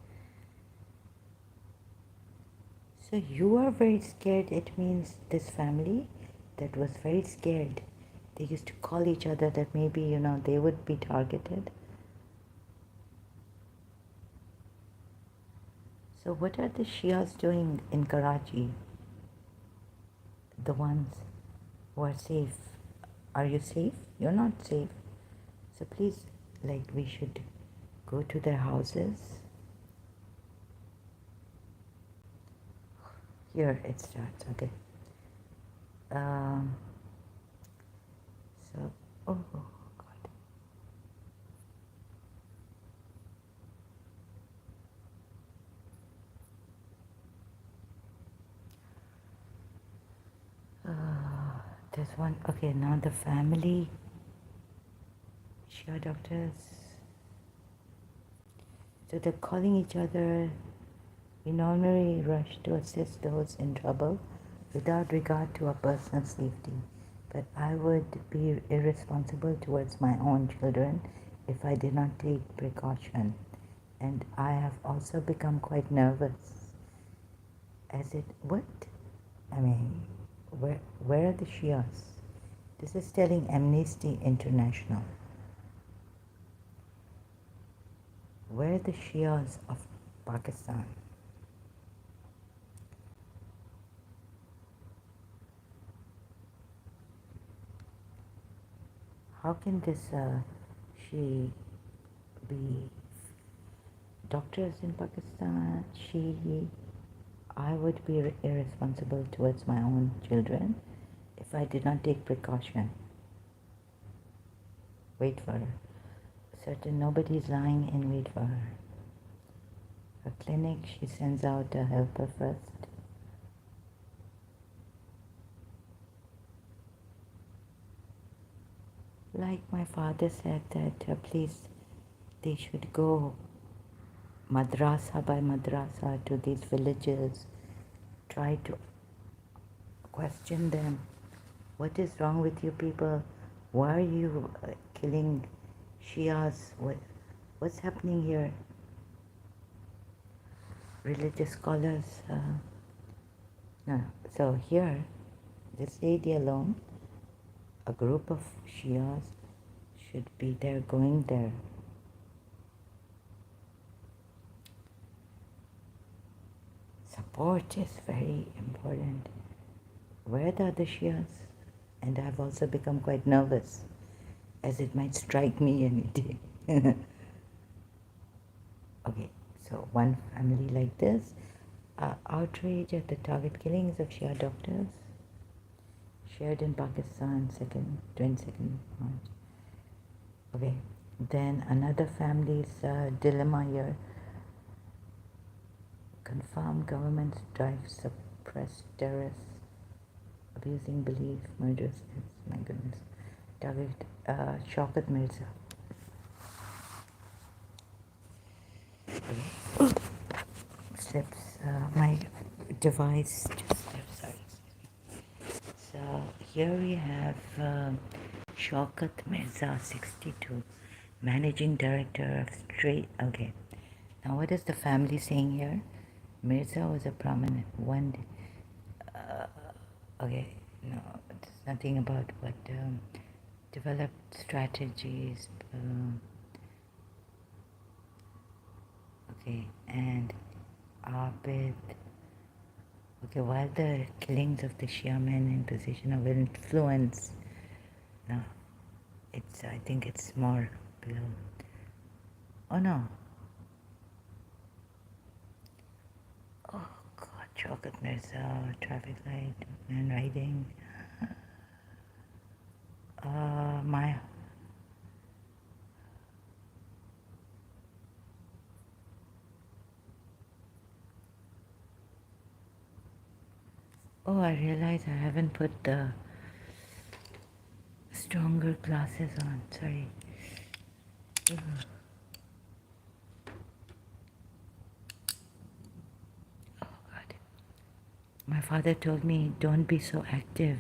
So you are very scared. It means this family that was very scared. They used to call each other that maybe, they would be targeted. So what are the Shias doing in Karachi? The ones who are safe. Are you safe? You're not safe. So please, we should go to their houses. Here it starts, okay. Um, so, oh God. There's one, okay, now the family, Shia doctors, so they're calling each other. We normally rush to assist those in trouble without regard to our personal safety, but I would be irresponsible towards my own children if I did not take precaution. And I have also become quite nervous. What? I mean, where are the Shias? This is telling Amnesty International. Where are the Shias of Pakistan? How can this she be doctors in Pakistan? I would be irresponsible towards my own children if I did not take precaution. Wait for her. Certain nobody's lying in wait for her. Her clinic, she sends out a helper first. Like my father said that please, they should go madrasa by madrasa to these villages, try to question them. What is wrong with you people? Why are you killing Shias? What's happening here? Religious scholars. No. So here, this lady alone, a group of Shias should be there, going there. Support is very important. Where are the other Shias? And I've also become quite nervous, as it might strike me any day. Okay, so one family like this, outrage at the target killings of Shia doctors, shared in Pakistan, 22nd March. Okay, then another family's dilemma here. Confirmed government's drive suppress terrorists, abusing belief, murders. My goodness. Target Shaukat Mirza. Okay. Slips. My device just slipped. Sorry. So here we have Shaukat Mirza, 62, managing director of Straight. Okay. Now, what is the family saying here? Mirza was a prominent one. Okay, no, it's nothing about what developed strategies. Okay, and Abid. Okay, while the killings of the Shia men in position of influence, no, it's, I think it's more below. Oh no. Oh God, Chocolate Mirza, traffic light, man riding. My. Oh, I realize I haven't put the stronger glasses on. Sorry. Ugh. Oh God. My father told me, don't be so active.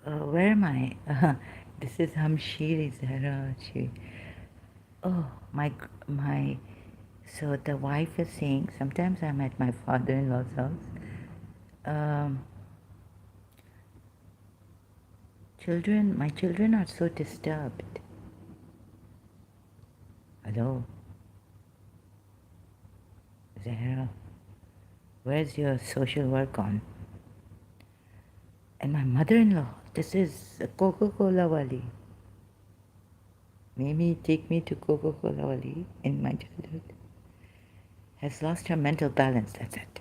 Where am I? This is Hamshiri Zahra. Oh, my. So the wife is saying, sometimes I'm at my father-in-law's house. My children are so disturbed. Hello? Zahra, where's your social work on? And my mother-in-law, this is a Coca-Cola wali. Maybe take me to Coca-Cola wali in my childhood. Has lost her mental balance, that's it.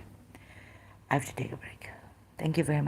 I have to take a break. Thank you very much.